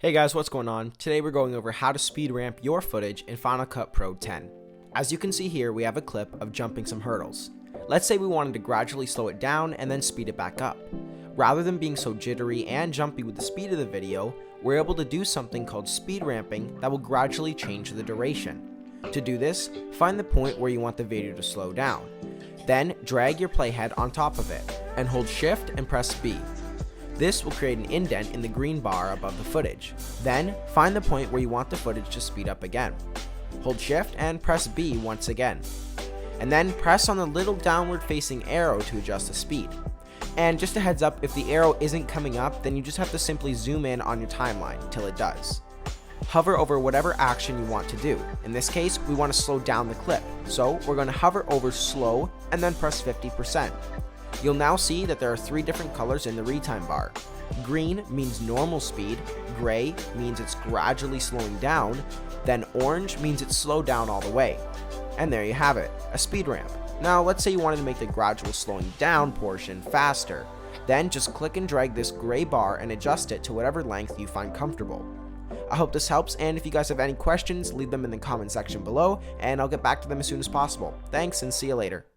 Hey guys, what's going on? Today we're going over how to speed ramp your footage in Final Cut Pro 10. As you can see here, we have a clip of jumping some hurdles. Let's say we wanted to gradually slow it down and then speed it back up. Rather than being so jittery and jumpy with the speed of the video, we're able to do something called speed ramping that will gradually change the duration. To do this, find the point where you want the video to slow down. Then drag your playhead on top of it, and hold Shift and press B. This will create an indent in the green bar above the footage. Then, find the point where you want the footage to speed up again. Hold Shift and press B once again. And then press on the little downward facing arrow to adjust the speed. And just a heads up, if the arrow isn't coming up, then you just have to simply zoom in on your timeline till it does. Hover over whatever action you want to do. In this case, we want to slow down the clip, so we're going to hover over slow and then press 50%. You'll now see that there are 3 different colors in the retime bar. Green means normal speed, gray means it's gradually slowing down, then orange means it's slowed down all the way. And there you have it, a speed ramp. Now let's say you wanted to make the gradual slowing down portion faster. Then just click and drag this gray bar and adjust it to whatever length you find comfortable. I hope this helps, and if you guys have any questions, leave them in the comment section below, and I'll get back to them as soon as possible. Thanks, and see you later.